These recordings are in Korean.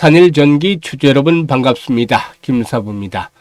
산일전기 주주 여러분 반갑습니다. 김사부입니다.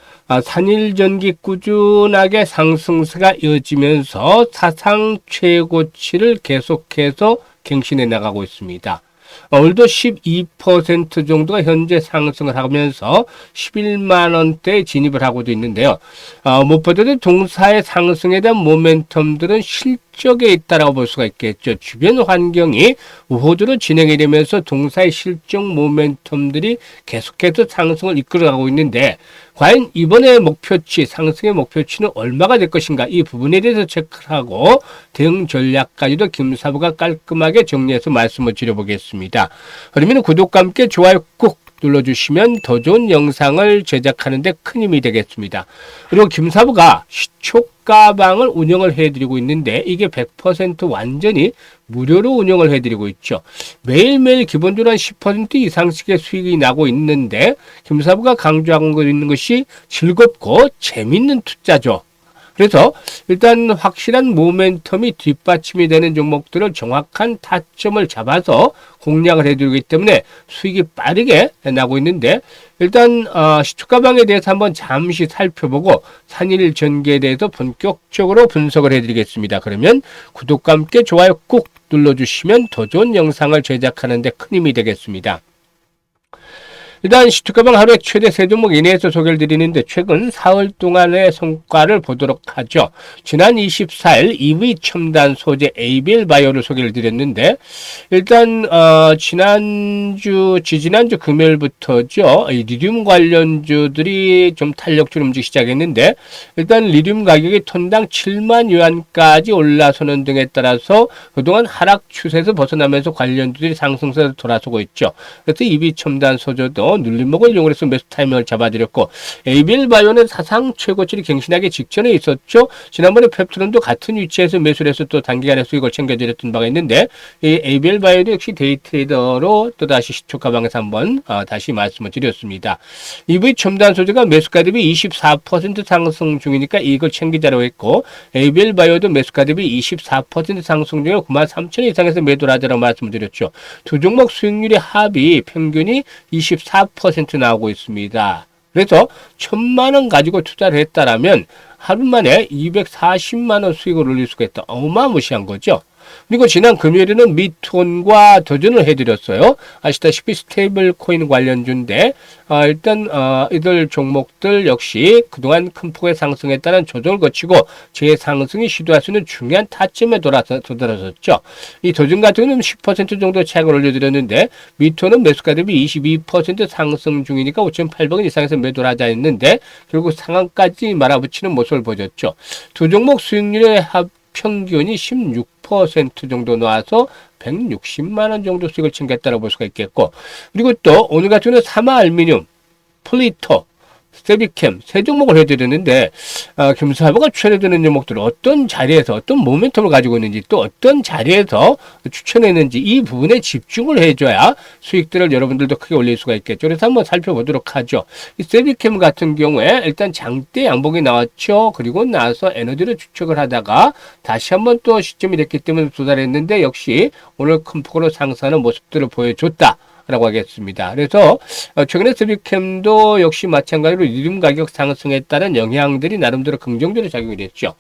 산일전기 꾸준하게 상승세가 이어지면서 사상 최고치를 계속해서 갱신해 나가고 있습니다. 오늘도 12% 정도가 현재 상승을 하면서 11만 원대에 진입을 하고도 있는데요. 무엇보다도 동사의 상승에 대한 모멘텀들은 실적에 있다라고 볼 수가 있겠죠. 주변 환경이 우호적으로 진행이 되면서 동사의 실적 모멘텀들이 계속해서 상승을 이끌어가고 있는데 과연 이번에 목표치, 상승의 목표치는 얼마가 될 것인가, 이 부분에 대해서 체크하고 대응 전략까지도 김사부가 깔끔하게 정리해서 말씀을 드려보겠습니다. 그러면 구독과 함께 좋아요 꾹 눌러주시면 더 좋은 영상을 제작하는 데 큰 힘이 되겠습니다. 그리고 김사부가 시초가방을 운영을 해드리고 있는데 이게 100% 완전히 무료로 운영을 해드리고 있죠. 매일매일 기본적으로 한 10% 이상씩의 수익이 나고 있는데 김사부가 강조하고 있는 것이 즐겁고 재밌는 투자죠. 그래서 일단 확실한 모멘텀이 뒷받침이 되는 종목들을 정확한 타점을 잡아서 공략을 해드리기 때문에 수익이 빠르게 나고 있는데 일단 시초가방에 대해서 한번 잠시 살펴보고 산일전기에 대해서 본격적으로 분석을 해드리겠습니다. 그러면 구독과 함께 좋아요 꾹 눌러주시면 더 좋은 영상을 제작하는 데 큰 힘이 되겠습니다. 일단 시초가방 하루에 최대 3종목 이내에서 소개를 드리는데 최근 4월 동안의 성과를 보도록 하죠. 지난 24일 EV 첨단 소재 ABL 바이오를 소개를 드렸는데 일단 지지난주 금요일부터죠. 이 리튬 관련주들이 좀 탄력적으로 움직이기 시작했는데 일단 리튬 가격이 톤당 7만 유안까지 올라서는 등에 따라서 그동안 하락 추세에서 벗어나면서 관련주들이 상승세로 돌아서고 있죠. 그래서 EV 첨단 소재도 눌림목을 이용해서 매수 타이밍을 잡아드렸고 ABL 바이오는 사상 최고치를 갱신하기 직전에 있었죠. 지난번에 펩트론도 같은 위치에서 매수를 해서 또 단기간에 수익을 챙겨드렸던 바가 있는데 이 ABL 바이오도 역시 데이 트레이더로 또다시 시초가방에서 한번 다시 말씀을 드렸습니다. EV 첨단 소재가 매수가 대비 24% 상승 중이니까 이걸 챙기자라고 했고 ABL 바이오도 매수가 대비 24% 상승 중에 93,000원 이상에서 매도를 하자라고 말씀을 드렸죠. 두 종목 수익률의 합이 평균이 24% 나오고 있습니다. 그래서 1,000만 원 가지고 투자를 했다라면 하루 만에 240만 원 수익을 올릴 수가 있다. 어마무시한 거죠. 그리고 지난 금요일에는 미톤과 도전을 해드렸어요. 아시다시피 스테이블 코인 관련주인데 일단 이들 종목들 역시 그동안 큰 폭의 상승에 따른 조정을 거치고 재상승이 시도할 수 있는 중요한 타점에 도달했었죠. 이 도전 같은 경우는 10% 정도 차익을 올려드렸는데 미톤은 매수가 대비 22% 상승 중이니까 5,800원 이상에서 매도를 하자 했는데 결국 상한까지 말아붙이는 모습을 보였죠. 두 종목 수익률의 평균이 16% 정도 나와서 160만 원 정도 수익을 챙겼다고 볼 수가 있겠고 그리고 또 오늘 같은 경우는 사마알루미늄, 플리토, 세비캠 세 종목을 해드렸는데 김사부가 추천해드리는 종목들을 어떤 자리에서 어떤 모멘텀을 가지고 있는지 또 어떤 자리에서 추천했는지 이 부분에 집중을 해줘야 수익들을 여러분들도 크게 올릴 수가 있겠죠. 그래서 한번 살펴보도록 하죠. 이 세비캠 같은 경우에 일단 장대 양봉이 나왔죠. 그리고 나서 에너지를 추적을 하다가 다시 한번 또 시점이 됐기 때문에 도달했는데 역시 오늘 큰 폭으로 상승하는 모습들을 보여줬다 라고 하겠습니다. 그래서 최근에 세비캠도 역시 마찬가지로 리튬 가격 상승에 따른 영향들이 나름대로 긍정적으로 작용이 됐죠.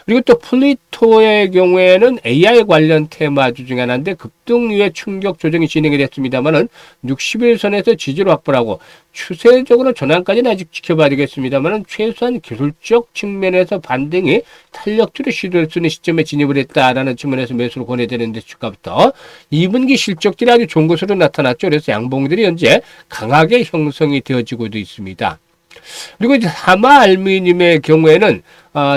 그리고 또 플리토의 경우에는 AI 관련 테마주 중에 하나인데 급등 이후에 충격 조정이 진행이 됐습니다만은 60일선에서 지지를 확보하고 추세적으로 전환까지는 아직 지켜봐야 되겠습니다만은 최소한 기술적 측면에서 반등이 탄력적으로 시도할 수 있는 시점에 진입을 했다라는 측면에서 매수를 권해드리는데 주가부터 2분기 실적들이 아주 좋은 것으로 나타났죠. 그래서 양봉들이 현재 강하게 형성이 되어지고도 있습니다. 그리고 이제 사마알루미늄의 경우에는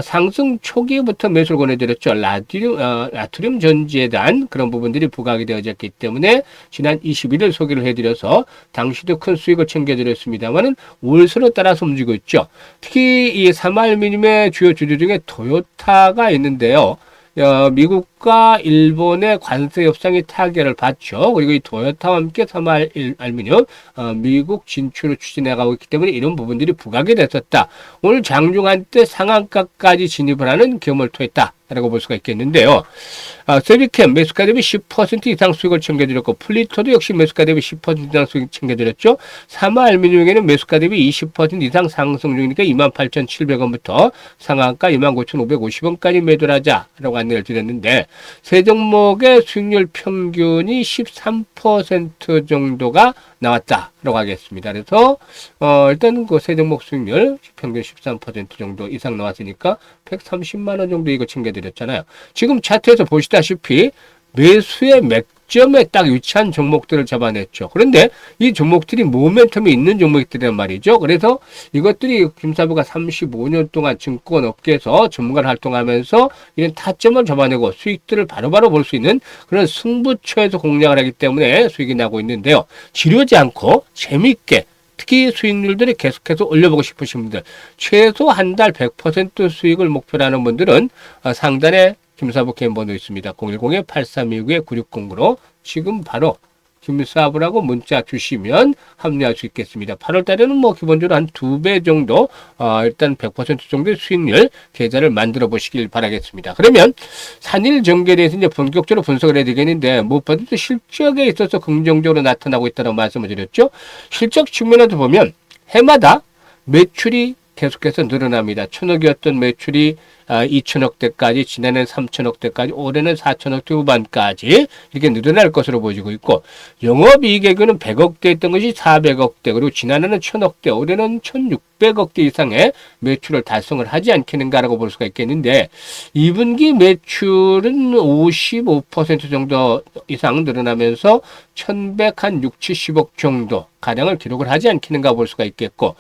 상승 초기부터 매수를 권해드렸죠. 나트륨 전지에 대한 그런 부분들이 부각이 되어졌기 때문에 지난 21일 소개를 해드려서 당시도 큰 수익을 챙겨드렸습니다만은 월수로 따라서 움직이고 있죠. 특히 이 사마알루미늄의 주요 주주 중에 토요타가 있는데요. 미국 미국과 일본의 관세 협상이 타결을 받죠. 그리고 이 토요타와 함께 섬알알루미늄 미국 진출을 추진해가고 있기 때문에 이런 부분들이 부각이 됐었다. 오늘 장중 한때 상한가까지 진입을 하는 경험을 토했다. 라고 볼 수가 있겠는데요. 세비캠 매수가 대비 10% 이상 수익을 챙겨드렸고, 플리토도 역시 매수가 대비 10% 이상 수익 챙겨드렸죠. 사마알루미늄에는 매수가 대비 20% 이상 상승 중이니까 28,700원부터 상한가 29,550원까지 매도를 하자라고 안내를 드렸는데, 세 종목의 수익률 평균이 13% 정도가 나왔다라고 하겠습니다. 그래서 일단 그 세 종목 수익률 평균 13% 정도 이상 나왔으니까 130만 원 정도 이거 챙겨드렸잖아요. 지금 차트에서 보시다시피 매수의 맥점에 딱 위치한 종목들을 잡아냈죠. 그런데 이 종목들이 모멘텀이 있는 종목들이란 말이죠. 그래서 이것들이 김사부가 35년 동안 증권업계에서 전문가를 활동하면서 이런 타점을 잡아내고 수익들을 바로바로 볼 수 있는 그런 승부처에서 공략을 하기 때문에 수익이 나고 있는데요. 지루하지 않고 재미있게 특히 수익률들이 계속해서 올려보고 싶으신 분들, 최소 한 달 100% 수익을 목표로 하는 분들은 상단에 김사부 개인번호 있습니다. 010-8329-9609로 지금 바로 김사부라고 문자 주시면 합류할 수 있겠습니다. 8월 달에는 뭐 기본적으로 한 2배 정도 일단 100% 정도의 수익률 계좌를 만들어 보시길 바라겠습니다. 그러면 산일 전개에 대해서 이제 본격적으로 분석을 해야 되겠는데, 무엇보다도 실적에 있어서 긍정적으로 나타나고 있다고 말씀을 드렸죠. 실적 측면에서 보면 해마다 매출이 계속해서 늘어납니다. 1,000억이었던 매출이 2천억대까지, 지난해는 3천억대까지, 올해는 4천억대 후반까지 이렇게 늘어날 것으로 보여지고 있고, 영업이익액은 100억대였던 것이 400억대, 그리고 지난해는 1,000억대, 올해는 1,600억대 이상의 매출을 달성을 하지 않겠는가라고 볼 수가 있겠는데, 2분기 매출은 55% 정도 이상 늘어나면서 1,160억 정도 가량을 기록을 하지 않겠는가 볼 수가 있겠고,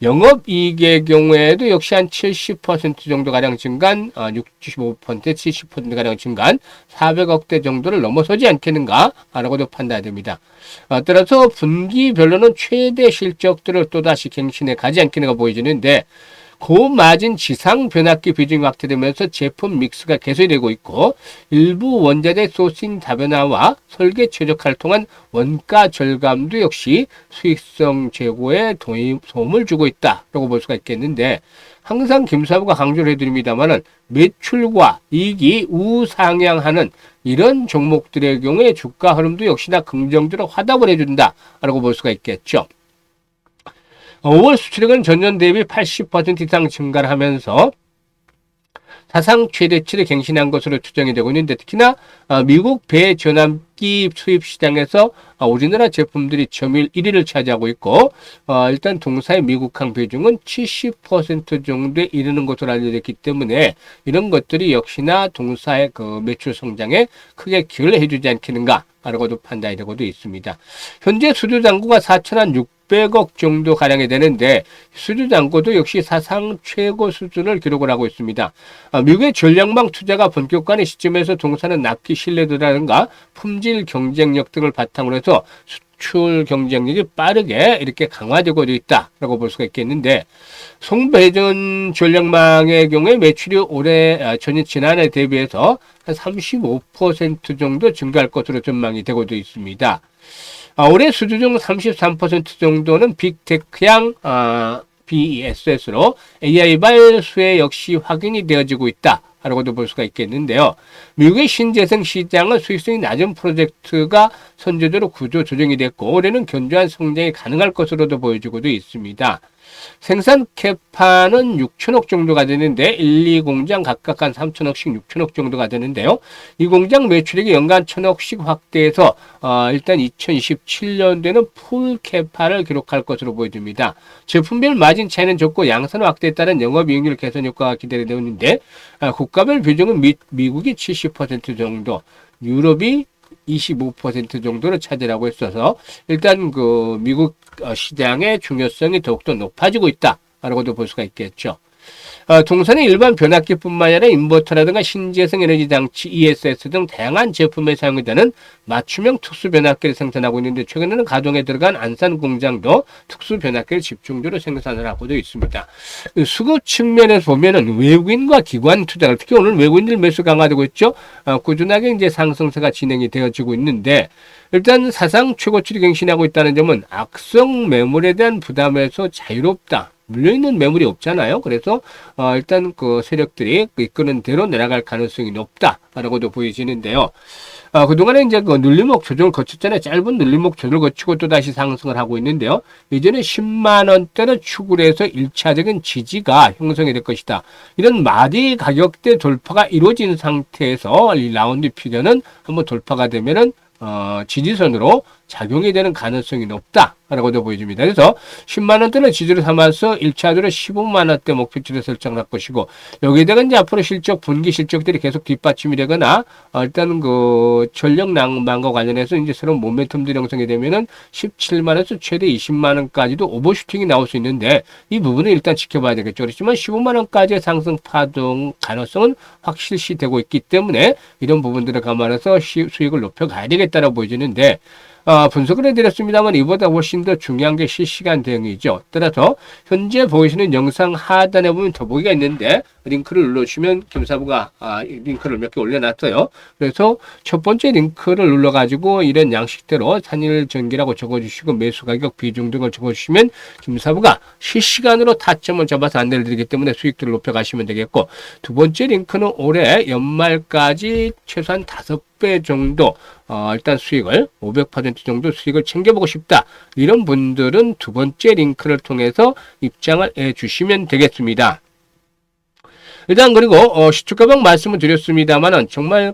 영업이익의 경우에도 역시 한 70% 정도 가량 증가한 65% 70% 가량 증가한 400억대 정도를 넘어서지 않겠는가라고도 판단이 됩니다. 따라서 분기별로는 최대 실적들을 또다시 갱신해 가지 않겠는가 보여지는데, 고마진 지상 변압기 비중이 확대되면서 제품 믹스가 개선되고 있고, 일부 원자재 소싱 다변화와 설계 최적화를 통한 원가 절감도 역시 수익성 제고에 도움을 주고 있다라고 볼 수가 있겠는데, 항상 김사부가 강조를 해드립니다만은 매출과 이익이 우상향하는 이런 종목들의 경우에 주가 흐름도 역시나 긍정적으로 화답을 해준다라고 볼 수가 있겠죠. 5월 수출액은 전년 대비 80% 이상 증가를 하면서 사상 최대치를 갱신한 것으로 추정이 되고 있는데, 특히나 미국 배전압기 수입 시장에서 우리나라 제품들이 점유율 1위를 차지하고 있고, 일단 동사의 미국항 비중은 70% 정도에 이르는 것으로 알려졌기 때문에 이런 것들이 역시나 동사의 그 매출 성장에 크게 기여를 해주지 않겠는가라고도 판단이 되고도 있습니다. 현재 수주 잔고가 4,600억 정도 가량이 되는데, 수주 잔고도 역시 사상 최고 수준을 기록을 하고 있습니다. 미국의 전략망 투자가 본격화하는 시점에서 동사는 납기 신뢰도라든가 품질 경쟁력 등을 바탕으로 해서 수출 경쟁력이 빠르게 이렇게 강화되고 있다라고 볼 수가 있겠는데, 송배전 전략망의 경우에 매출이 올해 지난해 대비해서 한 35% 정도 증가할 것으로 전망이 되고도 있습니다. 올해 수주 중 33% 정도는 빅테크향 BESS로 AI발 수혜 역시 확인이 되어지고 있다 라고도 볼 수가 있겠는데요. 미국의 신재생 시장은 수익성이 낮은 프로젝트가 선제적으로 구조 조정이 됐고, 올해는 견조한 성장이 가능할 것으로도 보여지고도 있습니다. 생산 캐파는 6천억 정도가 되는데 1, 2공장 각각 한 3천억씩 6천억 정도가 되는데요. 이 공장 매출액이 연간 1,000억씩 확대해서 일단 2027년도에는 풀 캐파를 기록할 것으로 보여집니다. 제품별 마진 차이는 적고 양산 확대에 따른 영업이익률 개선 효과가 기대되고 있는데, 국가별 비중은 미국이 70% 정도, 유럽이 25% 정도를 차지하고 있어서 일단 그 미국 시장의 중요성이 더욱더 높아지고 있다라고도 볼 수가 있겠죠. 동사는 일반 변압기뿐만 아니라 인버터라든가 신재생 에너지 장치, ESS 등 다양한 제품에 사용되는 맞춤형 특수 변압기를 생산하고 있는데 최근에는 가동에 들어간 안산 공장도 특수 변압기를 집중적으로 생산을 하고도 있습니다. 수급 측면에서 보면은 외국인과 기관 투자가 특히 오늘 외국인들 매수 강화되고 있죠. 꾸준하게 이제 상승세가 진행이 되어지고 있는데 일단 사상 최고치를 갱신하고 있다는 점은 악성 매물에 대한 부담에서 자유롭다. 물려있는 매물이 없잖아요. 그래서 일단 그 세력들이 이끄는 대로 내려갈 가능성이 높다라고도 보여지는데요. 그동안에 이제 그 눌림목 조정을 거쳤잖아요. 짧은 눌림목 조정을 거치고 또 다시 상승을 하고 있는데요. 이제는 10만 원대로 추구를 해서 1차적인 지지가 형성이 될 것이다. 이런 마디 가격대 돌파가 이루어진 상태에서 이 라운드 피겨는 한번 돌파가 되면은 지지선으로 작용이 되는 가능성이 높다라고도 보여집니다. 그래서 10만 원대는 지지로 삼아서 1차적으로 15만 원대 목표치를 설정할 것이고 여기에다가 이제 앞으로 실적, 분기 실적들이 계속 뒷받침이 되거나 일단 그 전력 낭만과 관련해서 이제 새로운 모멘텀들이 형성이 되면은 17만 원에서 최대 20만 원까지도 오버슈팅이 나올 수 있는데 이 부분은 일단 지켜봐야 되겠죠. 그렇지만 15만 원까지의 상승 파동 가능성은 확실시 되고 있기 때문에 이런 부분들을 감안해서 수익을 높여가야 되겠다라고 보여지는데 분석을 해드렸습니다만 이보다 훨씬 더 중요한 게 실시간 대응이죠. 따라서 현재 보이시는 영상 하단에 보면 더보기가 있는데 링크를 눌러주시면 김사부가 링크를 몇 개 올려놨어요. 그래서 첫 번째 링크를 눌러가지고 이런 양식대로 산일전기라고 적어주시고 매수가격 비중 등을 적어주시면 김사부가 실시간으로 타점을 잡아서 안내를 드리기 때문에 수익들을 높여가시면 되겠고 두 번째 링크는 올해 연말까지 최소한 5배 정도 일단 수익을 500% 정도 수익을 챙겨보고 싶다. 이런 분들은 두 번째 링크를 통해서 입장을 해주시면 되겠습니다. 일단 그리고 시초가방 말씀을 드렸습니다만은 정말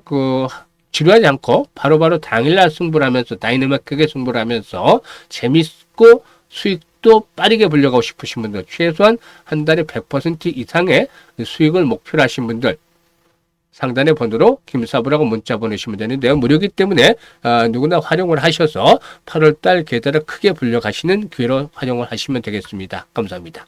지루하지 않고 바로바로 당일날 승부를 하면서 다이내믹하게 승부를 하면서 재밌고 수익도 빠르게 불려가고 싶으신 분들 최소한 한 달에 100% 이상의 수익을 목표로 하신 분들 상단의 번호로 김사부라고 문자 보내시면 되는데요. 무료이기 때문에 누구나 활용을 하셔서 8월달 계좌를 크게 불려가시는 기회로 활용을 하시면 되겠습니다. 감사합니다.